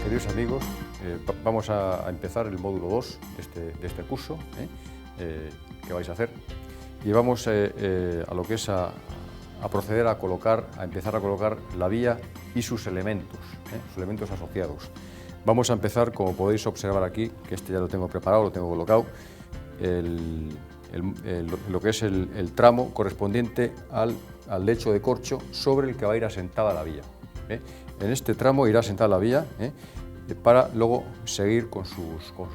queridos amigos, vamos a empezar el módulo 2 de este curso que vais a hacer y vamos a lo que es a proceder a empezar a colocar la vía y sus elementos asociados. Vamos a empezar, como podéis observar aquí, que este ya lo tengo preparado, lo tengo colocado, lo que es el tramo correspondiente al lecho de corcho sobre el que va a ir asentada la vía. En este tramo irá asentada la vía para luego seguir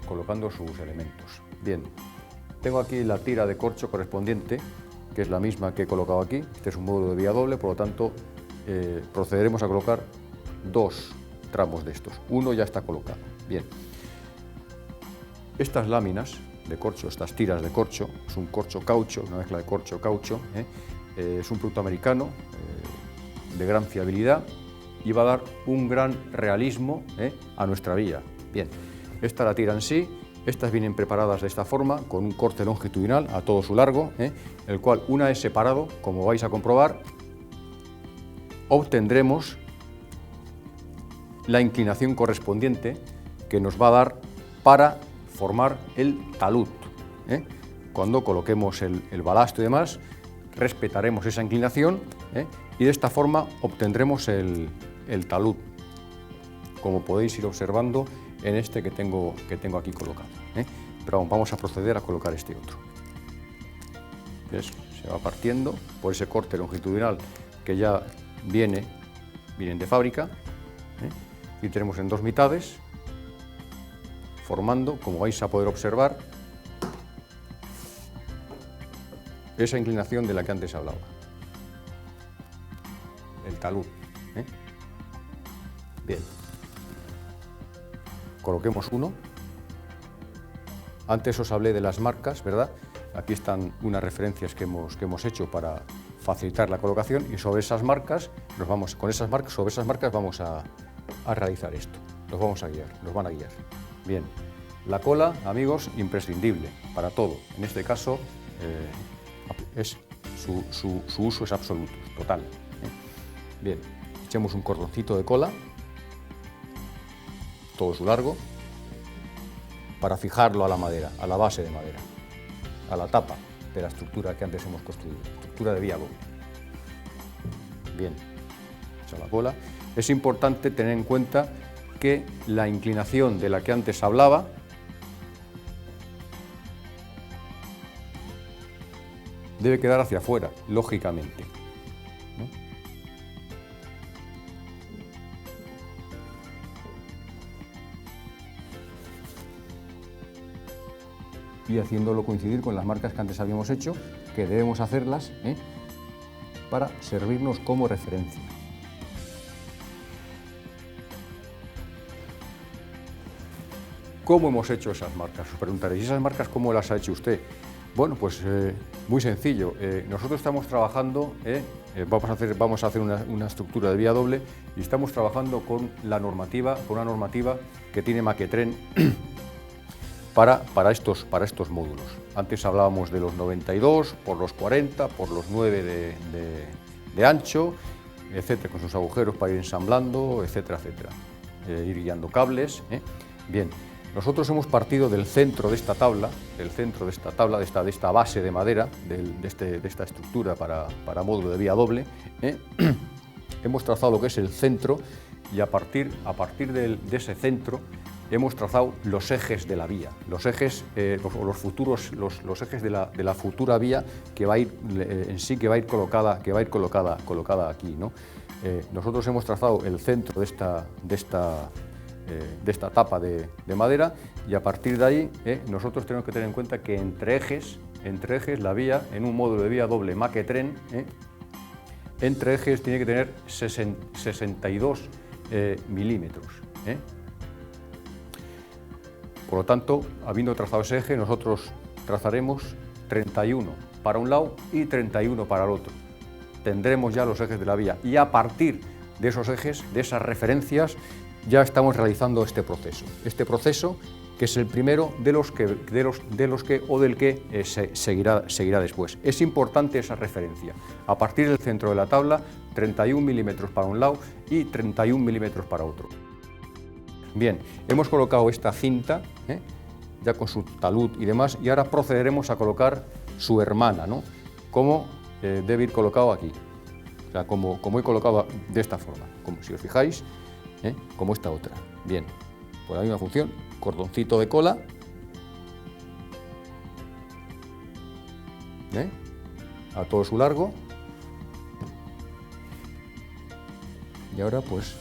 colocando sus elementos. Bien, tengo aquí la tira de corcho correspondiente, que es la misma que he colocado aquí. Este es un módulo de vía doble, por lo tanto procederemos a colocar dos tramos de estos. Uno ya está colocado. Bien, estas láminas de corcho, estas tiras de corcho, es un corcho caucho, una mezcla de corcho caucho, es un producto americano de gran fiabilidad y va a dar un gran realismo a nuestra vía. Bien, esta la tira en sí, estas vienen preparadas de esta forma, con un corte longitudinal a todo su largo, el cual, una vez separado, como vais a comprobar, obtendremos la inclinación correspondiente que nos va a dar para formar el talud. Cuando coloquemos el balasto y demás, respetaremos esa inclinación y de esta forma obtendremos el talud, como podéis ir observando en este que tengo aquí colocado. Pero vamos a proceder a colocar este otro. ¿Ves? Se va partiendo por ese corte longitudinal que ya vienen de fábrica, y tenemos en dos mitades, formando, como vais a poder observar, esa inclinación de la que antes hablaba, el talud. Bien, coloquemos uno. Antes os hablé de las marcas, ¿verdad? Aquí están unas referencias que hemos hecho para facilitar la colocación, y sobre esas marcas sobre esas marcas vamos a realizar esto. Nos van a guiar. Bien, la cola, amigos, imprescindible para todo. En este caso, su uso es absoluto, total. Bien, echemos un cordoncito de cola, todo su largo, para fijarlo a la madera, a la base de madera, a la tapa de la estructura que antes hemos construido, estructura de vía doble. Bien, echa la cola. Es importante tener en cuenta que la inclinación de la que antes hablaba debe quedar hacia afuera, lógicamente. Y haciéndolo coincidir con las marcas que antes habíamos hecho, que debemos hacerlas para servirnos como referencia. ¿Cómo hemos hecho esas marcas? Os preguntaréis, ¿y esas marcas cómo las ha hecho usted? Bueno, pues muy sencillo. Nosotros estamos trabajando, vamos a hacer una estructura de vía doble y estamos trabajando con una normativa que tiene Maquetren para estos módulos. Antes hablábamos de los 92 por los 40 por los 9 de ancho, etcétera, con sus agujeros para ir ensamblando, etcétera, etcétera, ir guiando cables. Bien, nosotros hemos partido del centro de esta tabla, de esta base de madera, de esta estructura para módulo de vía doble. Hemos trazado lo que es el centro y a partir de ese centro hemos trazado los ejes de la vía, los ejes los ejes de la futura vía que va a ir en sí, que va a ir colocada aquí, ¿no? Nosotros hemos trazado el centro de esta tapa de madera y a partir de ahí nosotros tenemos que tener en cuenta que entre ejes la vía, en un módulo de vía doble Maquetren, entre ejes tiene que tener 62 milímetros. Por lo tanto, habiendo trazado ese eje, nosotros trazaremos 31 para un lado y 31 para el otro. Tendremos ya los ejes de la vía y a partir de esos ejes, de esas referencias, ya estamos realizando este proceso que es el primero del que seguirá después. Es importante esa referencia. A partir del centro de la tabla, 31 milímetros para un lado y 31 milímetros para otro. Bien, hemos colocado esta cinta, ya con su talud y demás, y ahora procederemos a colocar su hermana, ¿no? Como debe ir colocado aquí. O sea, como he colocado de esta forma, como si os fijáis, como esta otra. Bien, por la misma función, cordoncito de cola, a todo su largo, y ahora pues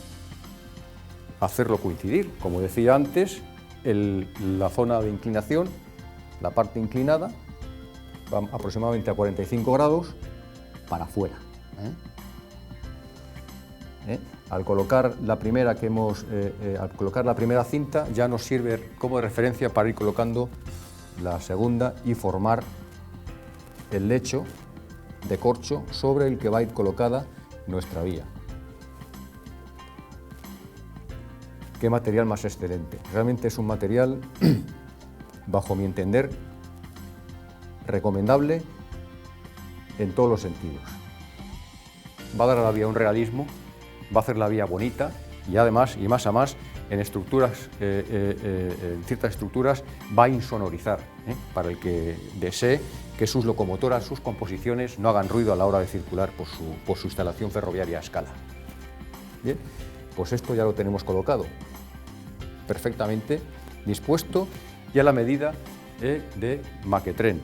hacerlo coincidir, como decía antes, la zona de inclinación, la parte inclinada, va aproximadamente a 45 grados para afuera. Al colocar la primera cinta ya nos sirve como referencia para ir colocando la segunda y formar el lecho de corcho sobre el que va a ir colocada nuestra vía. Qué material más excelente. Realmente es un material, bajo mi entender, recomendable en todos los sentidos. Va a dar a la vía un realismo, va a hacer la vía bonita y además, y más a más, en estructuras, en ciertas estructuras va a insonorizar, para el que desee que sus locomotoras, sus composiciones no hagan ruido a la hora de circular por su instalación ferroviaria a escala. Bien, pues esto ya lo tenemos colocado perfectamente dispuesto y a la medida de maquetren.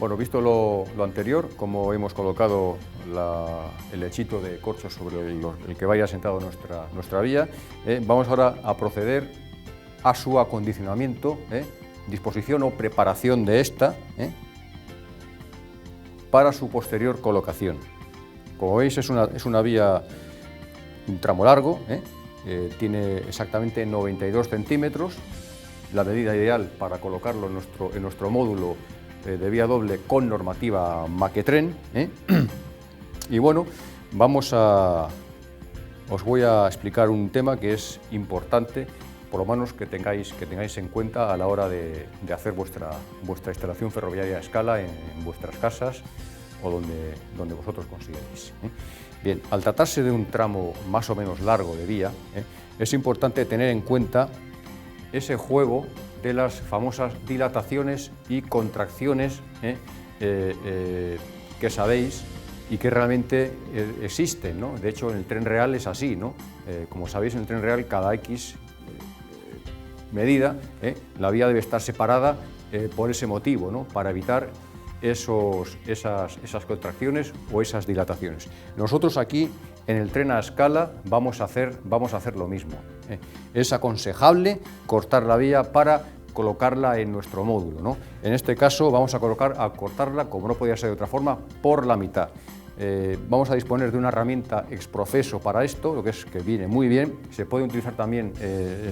Bueno, visto lo anterior, como hemos colocado el lechito de corcho sobre el que vaya sentado nuestra vía, vamos ahora a proceder a su acondicionamiento, disposición o preparación de esta, para su posterior colocación. Como veis, es una vía, un tramo largo, tiene exactamente 92 centímetros, la medida ideal para colocarlo en nuestro módulo de vía doble con normativa maquetren. Y bueno, os voy a explicar un tema que es importante, por lo menos que tengáis en cuenta a la hora de hacer vuestra instalación ferroviaria a escala en vuestras casas o donde vosotros consideréis. Bien, al tratarse de un tramo más o menos largo de vía, es importante tener en cuenta ese juego de las famosas dilataciones y contracciones que sabéis y que realmente existen, ¿no? De hecho, en el tren real es así, ¿no? Como sabéis, en el tren real cada X medida, la vía debe estar separada por ese motivo, ¿no? Para evitar esas contracciones o esas dilataciones. Nosotros aquí, en el tren a escala, vamos a hacer lo mismo. Es aconsejable cortar la vía para colocarla en nuestro módulo, ¿no? En este caso vamos a cortarla, como no podía ser de otra forma, por la mitad. Vamos a disponer de una herramienta exprofeso para esto, que viene muy bien. Se pueden utilizar también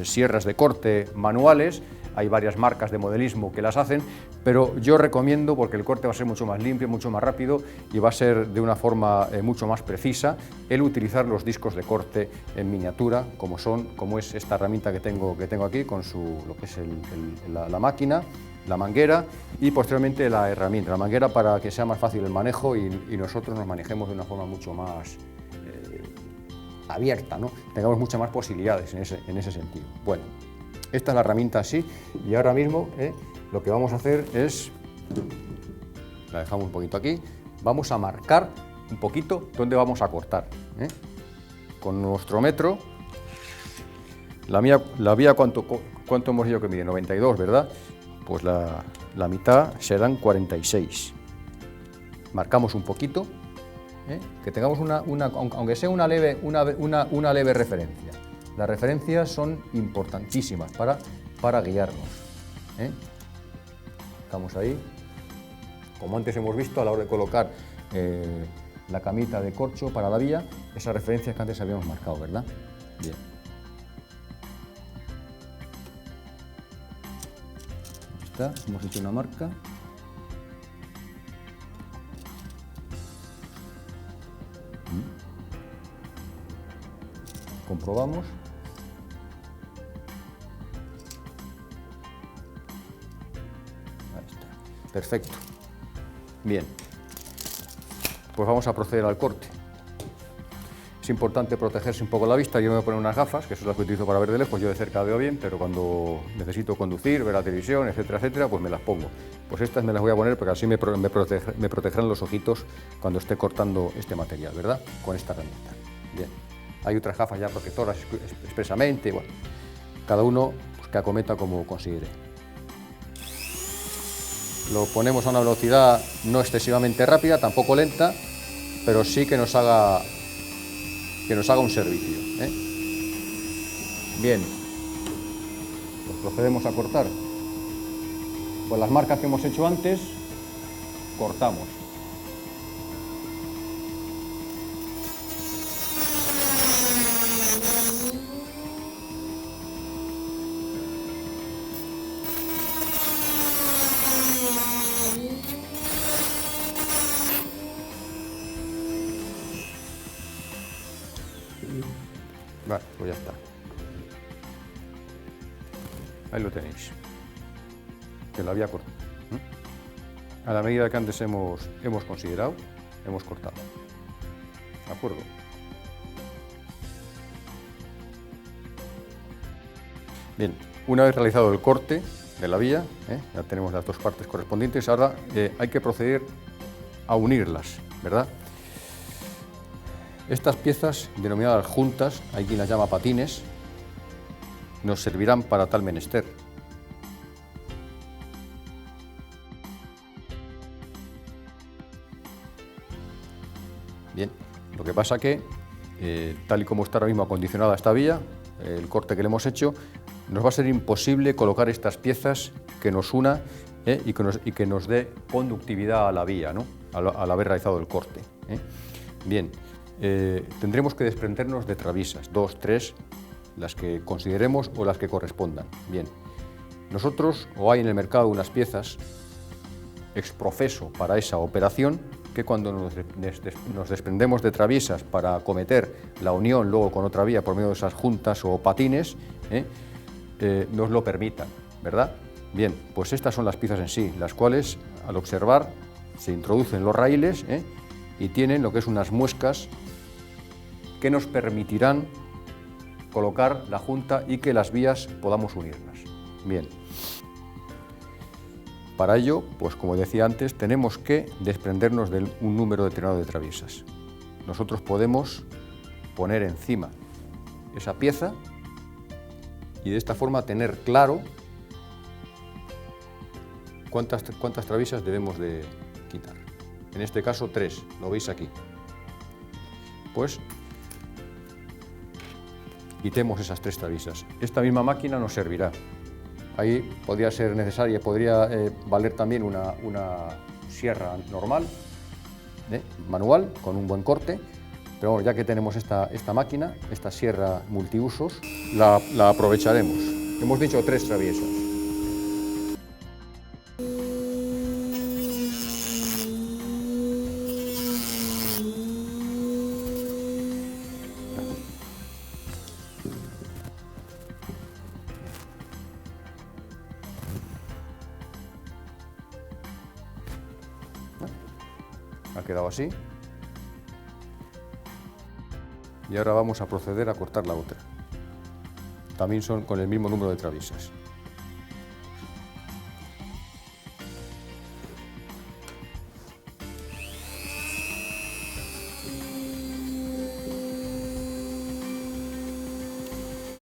sierras de corte manuales. Hay varias marcas de modelismo que las hacen, pero yo recomiendo, porque el corte va a ser mucho más limpio, mucho más rápido y va a ser de una forma mucho más precisa, el utilizar los discos de corte en miniatura, como es esta herramienta que tengo aquí, con lo que es la máquina, la manguera y posteriormente la herramienta, la manguera, para que sea más fácil el manejo y nosotros nos manejemos de una forma mucho más abierta, ¿no? Tengamos muchas más posibilidades en ese sentido. Bueno, esta es la herramienta así, y ahora mismo lo que vamos a hacer es, la dejamos un poquito aquí, vamos a marcar un poquito dónde vamos a cortar. Con nuestro metro, la vía ¿cuánto hemos dicho que mide? 92, ¿verdad? Pues la mitad serán 46. Marcamos un poquito, que tengamos aunque sea una leve referencia. Las referencias son importantísimas para guiarnos. Estamos ahí. Como antes hemos visto, a la hora de colocar la camita de corcho para la vía, esas referencias que antes habíamos marcado, ¿verdad? Bien. Ahí está, hemos hecho una marca. Comprobamos. Ahí está. Perfecto. Bien. Pues vamos a proceder al corte. Es importante protegerse un poco la vista. Yo me voy a poner unas gafas, que son las que utilizo para ver de lejos. Yo de cerca veo bien, pero cuando necesito conducir, ver la televisión, etcétera, etcétera, pues me las pongo. Pues estas me las voy a poner porque así me protegerán los ojitos cuando esté cortando este material, ¿verdad? Con esta herramienta. Bien. Hay otras gafas ya protectoras expresamente. Bueno, cada uno pues, que acometa como considere. Lo ponemos a una velocidad no excesivamente rápida, tampoco lenta, pero sí que nos haga un servicio, ¿eh? Bien, pues procedemos a cortar. Pues las marcas que hemos hecho antes, cortamos. Vale, pues ya está. Ahí lo tenéis. Que lo había cortado. A la medida que antes hemos considerado, hemos cortado. ¿De acuerdo? Bien, una vez realizado el corte de la vía, ya tenemos las dos partes correspondientes, ahora hay que proceder a unirlas, ¿verdad? Estas piezas, denominadas juntas, hay quien las llama patines, nos servirán para tal menester. Bien, lo que pasa que, tal y como está ahora mismo acondicionada esta vía, el corte que le hemos hecho, nos va a ser imposible colocar estas piezas que nos una y que nos dé conductividad a la vía, ¿no? Al haber realizado el corte. Bien, tendremos que desprendernos de travisas, 2, 3, las que consideremos o las que correspondan. Bien, nosotros, o hay en el mercado unas piezas exprofeso para esa operación, que cuando nos desprendemos de traviesas para acometer la unión luego con otra vía por medio de esas juntas o patines, nos lo permitan, ¿verdad? Bien, pues estas son las piezas en sí, las cuales al observar se introducen los raíles y tienen lo que es unas muescas que nos permitirán colocar la junta y que las vías podamos unirlas. Bien. Para ello, pues como decía antes, tenemos que desprendernos de un número determinado de traviesas. Nosotros podemos poner encima esa pieza y de esta forma tener claro cuántas traviesas debemos de quitar. En este caso 3, lo veis aquí. Pues quitemos esas 3 traviesas. Esta misma máquina nos servirá. Ahí podría ser necesaria, podría valer también una sierra normal, manual, con un buen corte, pero bueno, ya que tenemos esta máquina, esta sierra multiusos, la aprovecharemos. Hemos dicho 3 traviesas. Ha quedado así. Y ahora vamos a proceder a cortar la otra. También son con el mismo número de traviesas.